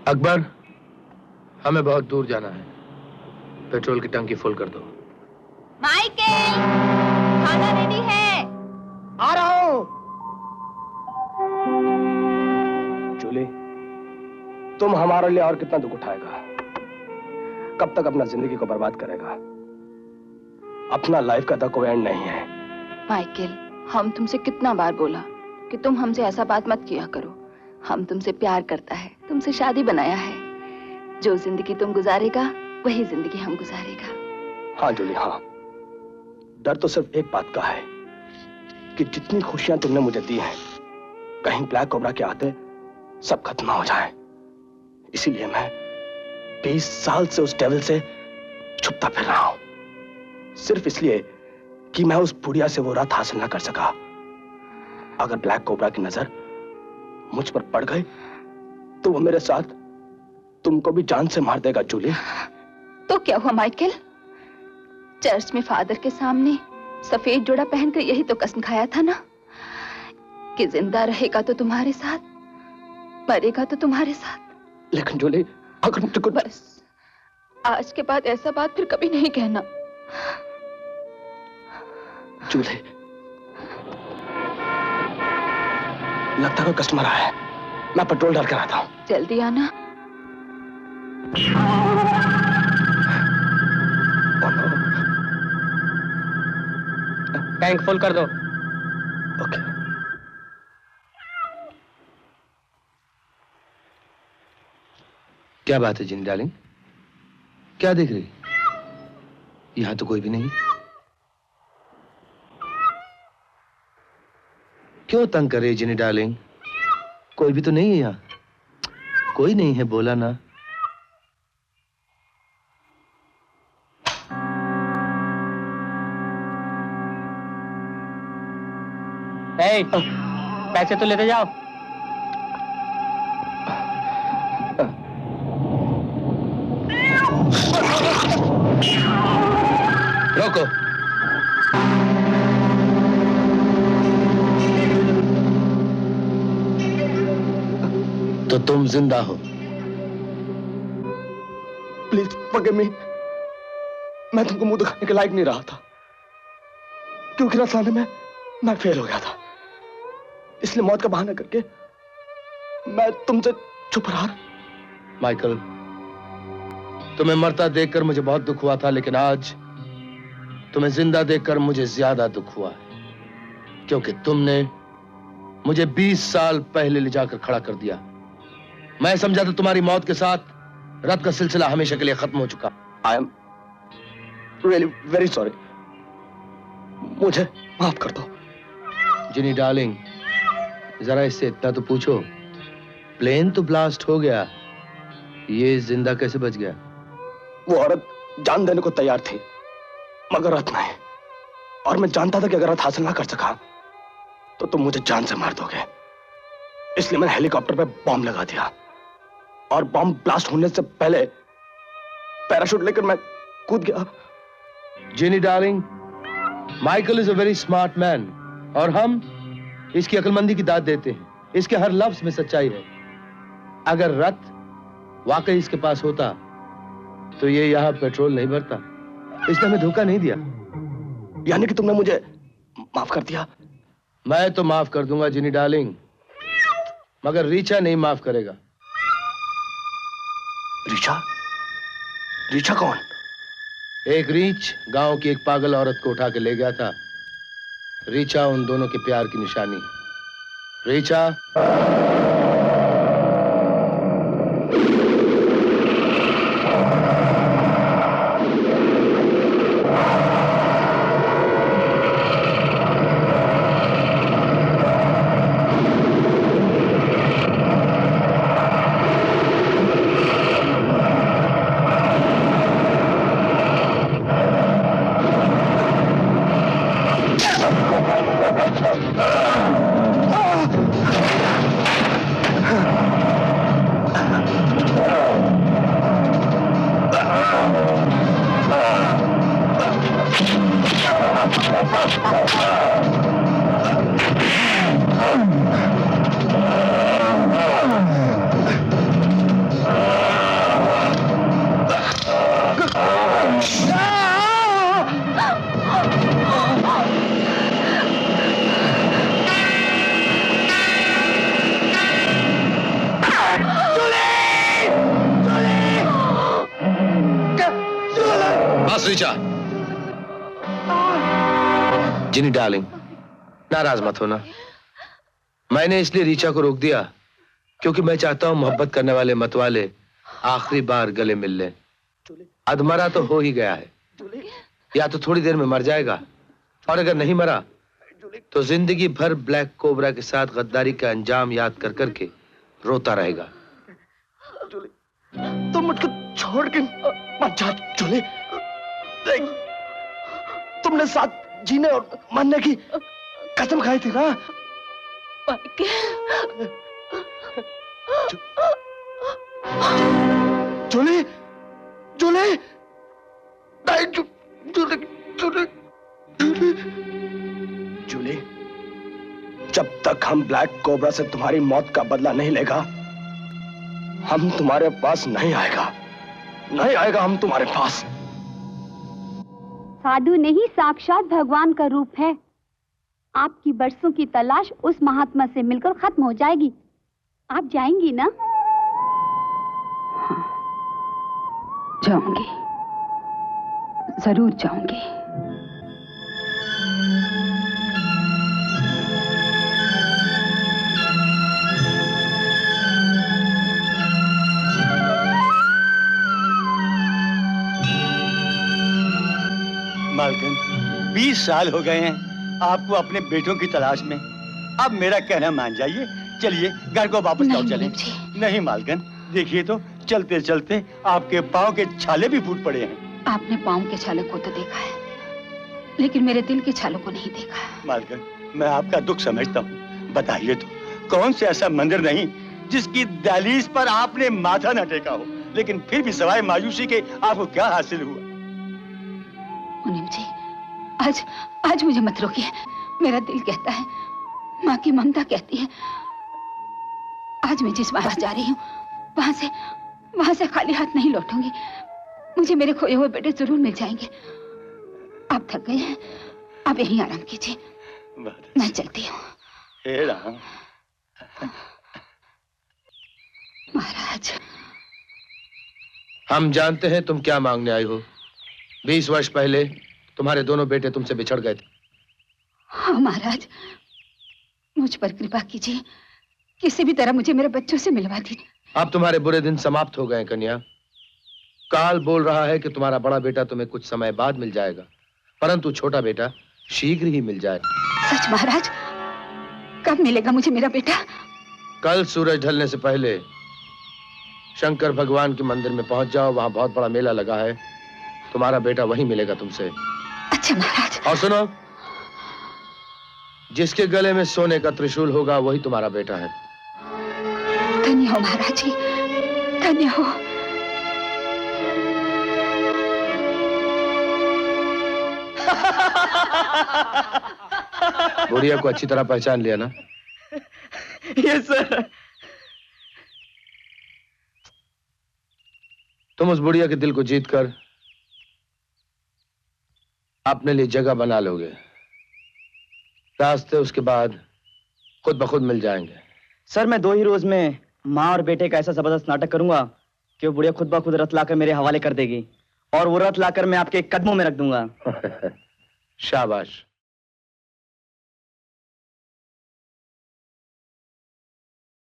अकबर, हमें बहुत दूर जाना है। पेट्रोल की टंकी फुल कर दो। माइकल, खाना रेडी है। आ रहा हूं। जूली, तुम हमारे लिए और कितना दुख उठाएगा? कब तक अपना जिंदगी को बर्बाद करेगा? अपना लाइफ का तो कोई एंड नहीं है। माइकल, हम तुमसे कितना बार बोला कि तुम हमसे ऐसा बात मत किया करो। हम तुमसे प्यार करता है, तुमसे शादी बनाया है। जो जिंदगी तुम गुजारेगा वही जिंदगी हम गुजारेगा। हाँ जूली, हाँ। डर तो सिर्फ एक बात का है कि जितनी खुशियां तुमने मुझे दी हैं, कहीं ब्लैक कोबरा के आते सब खत्म हो जाए। इसीलिए मैं 20 साल से उस डेविल से छुपता फिर रहा हूं, सिर्फ इसलिए कि मैं उस बुढ़िया से वो रात हासिल ना कर सका। अगर ब्लैक कोबरा की नजर मुझ पर पड़ गई तो वो मेरे साथ तुमको भी जान से मार देगा जूली। तो क्या हुआ माइकल? चर्च में फादर के सामने सफेद जोड़ा पहनकर यही तो कसम खाया था ना कि जिंदा रहेगा तो तुम्हारे साथ, मरेगा तो तुम्हारे साथ। लेकिन जूली, अगर मुझे कुछ... बस आज के बाद ऐसा बात फिर कभी नहीं कहना। जूली, लगता है कोई कस्टमर आया है। मैं पेट्रोल डाल कर आता हूं। जल्दी आना। टैंक फुल कर दो। ओके। क्या बात है जिनी डार्लिंग? क्या देख रही? यहां तो कोई भी नहीं। क्यों तंग कर रही जिनी डार्लिंग? कोई भी तो नहीं है यहाँ। कोई नहीं है, बोला ना। पैसे तो लेते जाओ। रोको। तो तुम जिंदा हो? Please forgive me. मैं तुमको मुंह दिखाने के लायक नहीं रहा था, क्योंकि रात लाने में मैं फेल हो गया था। इसलिए मौत का बहाना करके मैं तुमसे छुप रहा। माइकल, तुम्हें मरता देखकर मुझे बहुत दुख हुआ था, लेकिन आज तुम्हें जिंदा देखकर मुझे ज्यादा दुख हुआ है, क्योंकि तुमने मुझे 20 साल पहले ले जाकर खड़ा कर दिया। मैं समझा था तुम्हारी मौत के साथ रत का सिलसिला हमेशा के लिए खत्म हो चुका। I am really very sorry. मुझे माफ कर दो। जिनी डार्लिंग, जरा इससे इतना तो पूछो, प्लेन तो ब्लास्ट हो गया, ये जिंदा कैसे बच गया? वो औरत जान देने को तैयार थी, मगर रत नहीं। और मैं जानता था कि अगर रत हासिल ना कर सका तो तुम मुझे जान से मार दोगे। इसलिए मैंने हेलीकॉप्टर पे बॉम्ब लगा दिया, और बॉम्ब ब्लास्ट होने से पहले पैराशूट लेकर मैं कूद गया। Ginny darling, Michael is a very smart man, और हम इसकी अक्लमंदी की दाद देते हैं। इसके हर लफ्ज में सच्चाई है। अगर रत वाकई इसके पास होता तो ये यहां पेट्रोल नहीं भरता। इसने हमें धोखा नहीं दिया। यानी कि तुमने मुझे माफ कर दिया? मैं तो माफ कर दूंगा जिनी डार्लिंग, मगर रीचा नहीं माफ करेगा। रीचा? रीचा कौन? एक रीछ गांव की एक पागल औरत को उठा के ले गया था। रीचा उन दोनों के प्यार की निशानी। रीचा, यस रीचा। जिनी डार्लिंग, नाराज मत होना। मैंने इसलिए रीचा को रोक दिया क्योंकि मैं चाहता हूं मोहब्बत करने वाले मतवाले आखिरी बार गले मिल लें। अधमरा तो हो ही गया है, या तो थोड़ी देर में मर जाएगा, और अगर नहीं मरा तो जिंदगी भर ब्लैक कोबरा के साथ गद्दारी का अंजाम याद कर करके रोता रहेगा। तुम मुझको छोड़ के मत जा जूली। देख, तुमने साथ जीने और मरने की कसम खाई थी ना। जूली, जूली, नहीं, जूली, जूली, जूली, जूली, जब तक हम ब्लैक कोबरा से तुम्हारी मौत का बदला नहीं लेगा, हम तुम्हारे पास नहीं आएगा, नहीं आएगा हम तुम्हारे पास। साधु नहीं, साक्षात भगवान का रूप है। आपकी बरसों की तलाश उस महात्मा से मिलकर खत्म हो जाएगी। आप जाएंगी ना? हाँ, जाऊंगी, जरूर जाऊंगी। मालकिन, 20 साल हो गए हैं आपको अपने बेटों की तलाश में। अब मेरा कहना मान जाइए, चलिए घर को वापस लौट चलें। नहीं मालकिन, देखिए तो चलते चलते आपके पाँव के छाले भी फूट पड़े हैं। आपने पाँव के छालों को तो देखा है, लेकिन मेरे दिल के छालों को नहीं देखा। मालकिन, मैं आपका दुख समझता हूँ। बताइए तो, कौन से ऐसा मंदिर नहीं जिसकी दहलीज पर आपने माथा न टेका हो, लेकिन फिर भी सवाए मायूसी के आपको क्या हासिल हुआ? मुनीम जी, आज मुझे मत रोकिए। मेरा दिल कहता है, माँ की ममता कहती है। आज मैं जिस बात जा रही हूँ, वहां से खाली हाथ नहीं लौटूंगी। मुझे मेरे खोए हुए बेटे जरूर मिल जाएंगे। आप थक गए हैं, आप यहीं आराम कीजिए, मैं चलती हूँ। हे राम। महाराज, हम जानते हैं तुम क्या मांगने आई हो। 20 वर्ष पहले तुम्हारे दोनों बेटे तुमसे बिछड़ गए थे। हाँ महाराज, मुझ पर कृपा कीजिए, किसी भी तरह मुझे मेरे बच्चों से मिलवा दीजिए। अब तुम्हारे बुरे दिन समाप्त हो गए कन्या। काल बोल रहा है कि तुम्हारा बड़ा बेटा तुम्हें कुछ समय बाद मिल जाएगा, परंतु छोटा बेटा शीघ्र ही मिल जाएगा। सच महाराज? कब मिलेगा मुझे मेरा बेटा? कल सूरज ढलने से पहले शंकर भगवान के मंदिर में पहुंच जाओ, वहां बहुत बड़ा मेला लगा है। तुम्हारा बेटा वहीं मिलेगा तुमसे। अच्छा महाराज। और सुनो, जिसके गले में सोने का त्रिशूल होगा वही तुम्हारा बेटा है। धन्य हो महाराज जी, धन्य हो। बुढ़िया को अच्छी तरह पहचान लिया ना? Yes sir. तुम उस बुढ़िया के दिल को जीतकर अपने लिए जगह बना लोगे। रास्ते उसके बाद खुद ब खुद मिल जाएंगे। सर, मैं 2 ही रोज में माँ और बेटे का ऐसा जबरदस्त नाटक करूंगा कि वो बुढ़िया खुद ब खुद रथ लाकर मेरे हवाले कर देगी, और वो रथ लाकर मैं आपके कदमों में रख दूंगा। शाबाश।